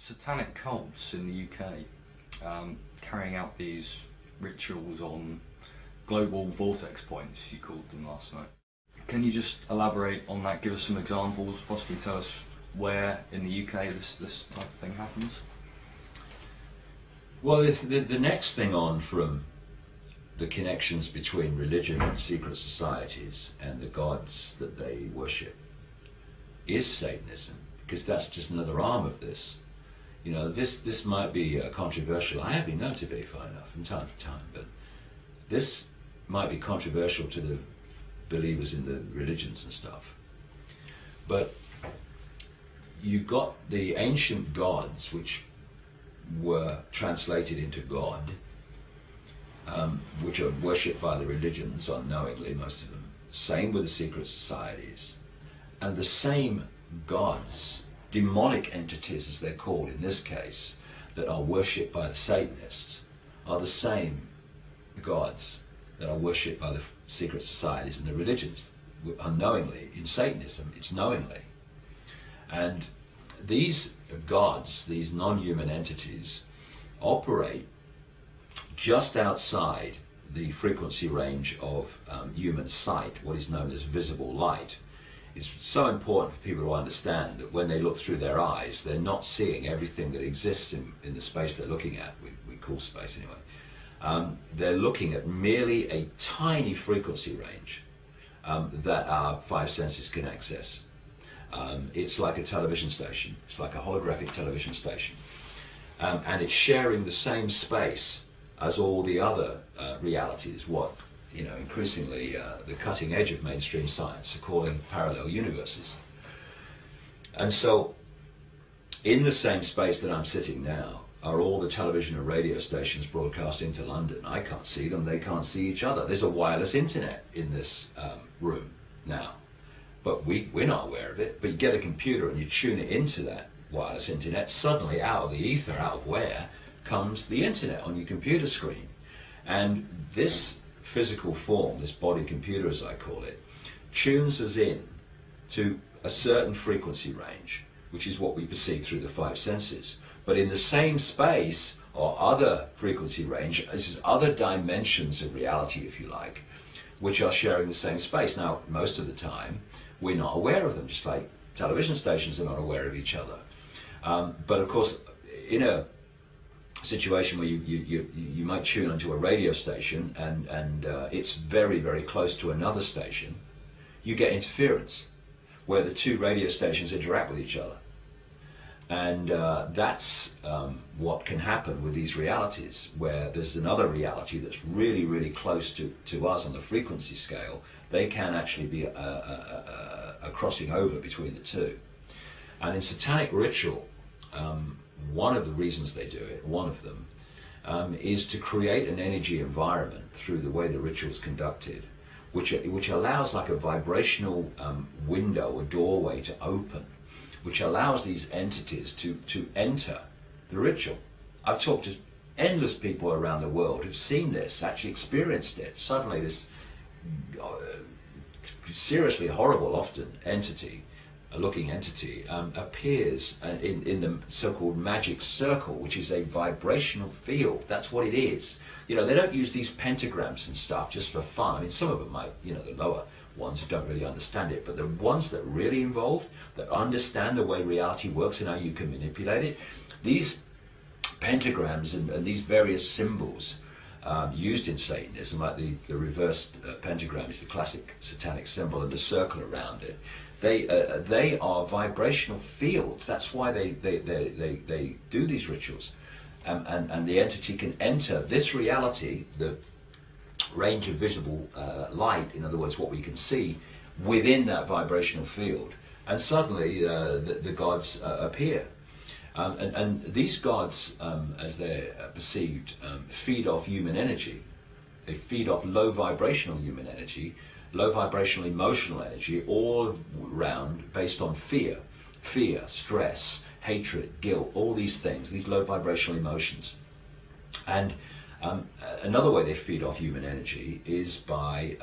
satanic cults in the UK carrying out these rituals on global vortex points, you called them last night. Can you just elaborate on that, give us some examples, possibly tell us where in the UK this type of thing happens? Well, the next thing on from the connections between religion and secret societies and the gods that they worship is Satanism, because that's just another arm of this. You know, this might be controversial. I have been known to be, funny enough, from time to time, but this might be controversial to the believers in the religions and stuff. But you got the ancient gods, which were translated into God, which are worshipped by the religions unknowingly, most of them. Same with the secret societies. And the same gods, demonic entities as they're called in this case, that are worshipped by the Satanists, are the same gods that are worshipped by the secret societies and the religions unknowingly. In Satanism, it's knowingly. And these gods, these non-human entities, operate just outside the frequency range of human sight, what is known as visible light. It's so important for people to understand that when they look through their eyes, they're not seeing everything that exists in the space they're looking at. We call space anyway. They're looking at merely a tiny frequency range that our five senses can access. It's like a television station. It's like a holographic television station. And it's sharing the same space as all the other realities, what, you know, increasingly the cutting edge of mainstream science are calling parallel universes. And so, in the same space that I'm sitting now, are all the television and radio stations broadcasting to London. I can't see them, they can't see each other. There's a wireless internet in this room now, but we're not aware of it. But you get a computer and you tune it into that wireless internet, suddenly out of the ether, out of where, comes the internet on your computer screen. And this physical form, this body computer as I call it, tunes us in to a certain frequency range, which is what we perceive through the five senses. But in the same space, or other frequency range, this is other dimensions of reality, if you like, which are sharing the same space. Now, most of the time, we're not aware of them, just like television stations are not aware of each other. But of course, in a situation where you might tune into a radio station and it's very, very close to another station, you get interference where the two radio stations interact with each other. And that's what can happen with these realities, where there's another reality that's really, really close to us on the frequency scale. They can actually be a crossing over between the two. And in satanic ritual, one of the reasons they do it, one of them, is to create an energy environment through the way the ritual is conducted, which allows like a vibrational window or doorway to open, which allows these entities to enter the ritual. I've talked to endless people around the world who've seen this, actually experienced it. Suddenly this seriously horrible, often, looking entity appears in the so-called magic circle, which is a vibrational field. That's what it is. You know, they don't use these pentagrams and stuff just for fun. I mean, some of them might, you know, the lower ones who don't really understand it, but the ones that are really involved, that understand the way reality works and how you can manipulate it, these pentagrams and these various symbols used in Satanism, like the reversed pentagram is the classic satanic symbol, and the circle around it, they are vibrational fields. That's why they do these rituals, and the entity can enter this reality, the range of visible light, in other words what we can see, within that vibrational field, and suddenly the gods appear. And these gods, as they're perceived, feed off human energy. They feed off low vibrational human energy, low vibrational emotional energy, all round based on fear, stress, hatred, guilt, all these things, these low vibrational emotions. And another way they feed off human energy is by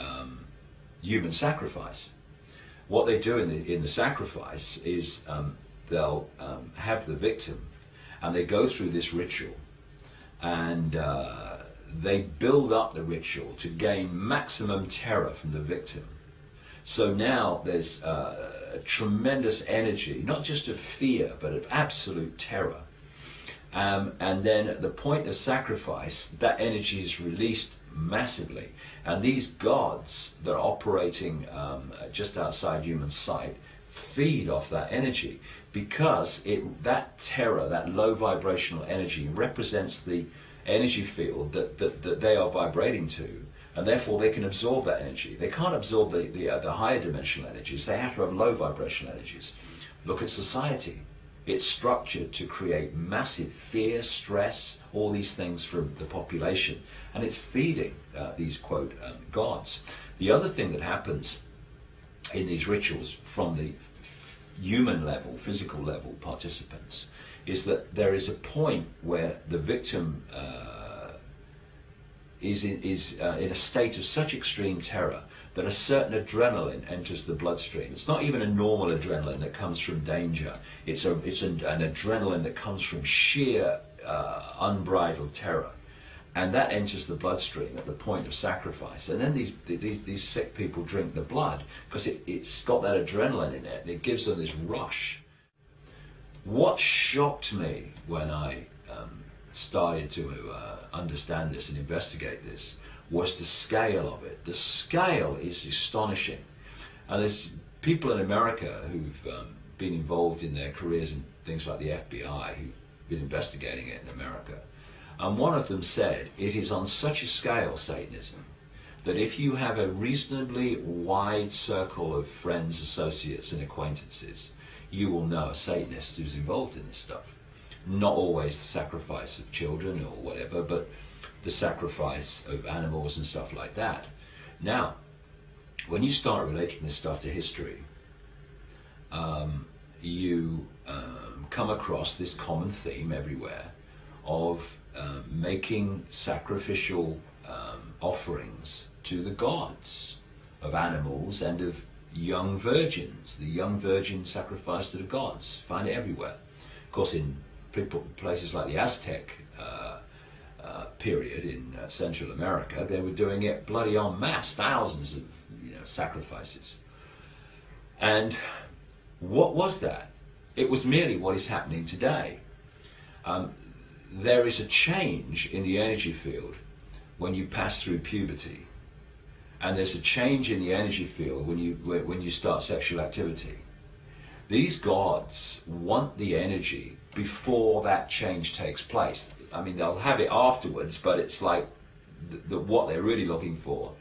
human sacrifice. What they do in the sacrifice is they'll have the victim and they go through this ritual, and they build up the ritual to gain maximum terror from the victim. So now there's a tremendous energy, not just of fear, but of absolute terror. And then at the point of sacrifice, that energy is released massively. And these gods that are operating just outside human sight feed off that energy, because that terror, that low vibrational energy, represents the energy field that they are vibrating to, and therefore they can absorb that energy. They can't absorb the higher dimensional energies. They have to have low vibrational energies. Look at society. It's structured to create massive fear, stress, all these things from the population, and it's feeding these, quote, gods. The other thing that happens in these rituals from the human level, physical level participants, is that there is a point where the victim is in a state of such extreme terror that a certain adrenaline enters the bloodstream. It's not even a normal adrenaline that comes from danger. It's an adrenaline that comes from sheer unbridled terror. And that enters the bloodstream at the point of sacrifice. And then these sick people drink the blood because it's got that adrenaline in it, and it gives them this rush. What shocked me when I started to understand this and investigate this was the scale of it. The scale is astonishing. And there's people in America who've been involved in their careers in things like the FBI who've been investigating it in America. And one of them said, it is on such a scale, Satanism, that if you have a reasonably wide circle of friends, associates and acquaintances, you will know a Satanist who's involved in this stuff. Not always the sacrifice of children or whatever, but the sacrifice of animals and stuff like that. Now, when you start relating this stuff to history, you come across this common theme everywhere of making sacrificial offerings to the gods of animals and of young virgins. The young virgin sacrificed to the gods. Find it everywhere. Of course, in places like the Aztec period in Central America, they were doing it bloody en masse, thousands of sacrifices. And what was that? It was merely what is happening today. There is a change in the energy field when you pass through puberty, and there's a change in the energy field when you start sexual activity. These gods want the energy before that change takes place. I mean, they'll have it afterwards, but it's like what they're really looking for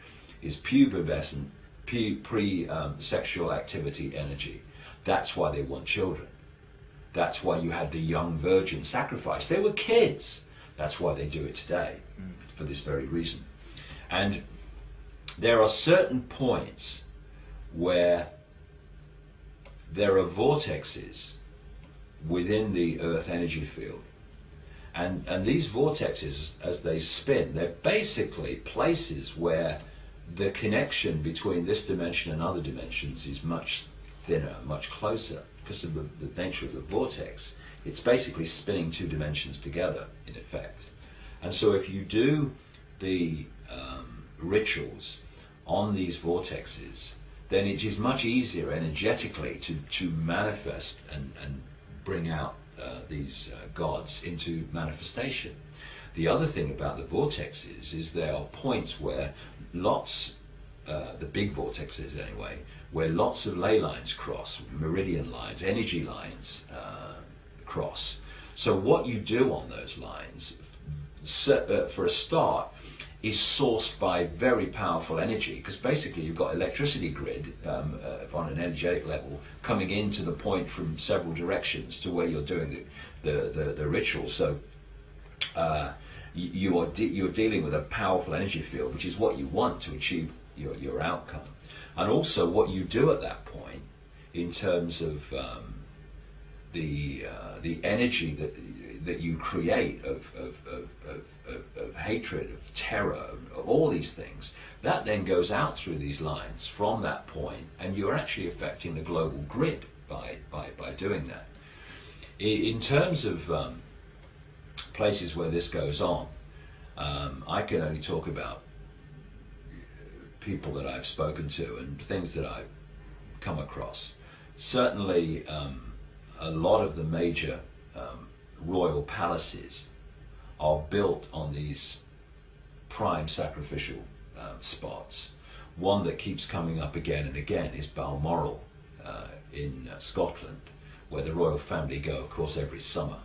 is pubescent, pre-sexual activity energy. That's why they want children. That's why you had the young virgin sacrifice. They were kids. That's why they do it today, for this very reason. And there are certain points where there are vortexes within the Earth energy field. And these vortexes, as they spin, they're basically places where the connection between this dimension and other dimensions is much thinner, much closer, because of the nature of the vortex. It's basically spinning two dimensions together, in effect. And so if you do the rituals on these vortexes, then it is much easier energetically to manifest and bring out these gods into manifestation. The other thing about the vortexes is there are points where lots, the big vortexes anyway, where lots of ley lines cross, meridian lines, energy lines cross. So what you do on those lines, for a start, is sourced by very powerful energy, because basically you've got electricity grid on an energetic level coming into the point from several directions to where you're doing the ritual. So you're dealing with a powerful energy field, which is what you want to achieve your outcome. And also what you do at that point in terms of the energy that you create of hatred, of terror, of all these things, that then goes out through these lines from that point, and you're actually affecting the global grid by doing that. In terms of places where this goes on, I can only talk about people that I've spoken to and things that I've come across. Certainly, a lot of the major royal palaces are built on these prime sacrificial spots. One that keeps coming up again and again is Balmoral in Scotland, where the royal family go, of course, every summer.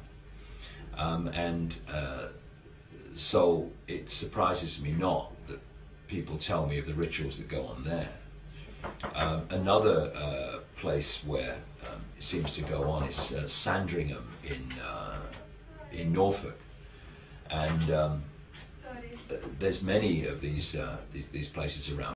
So it surprises me not that people tell me of the rituals that go on there. Another place where it seems to go on is Sandringham in Norfolk, and there's many of these places around.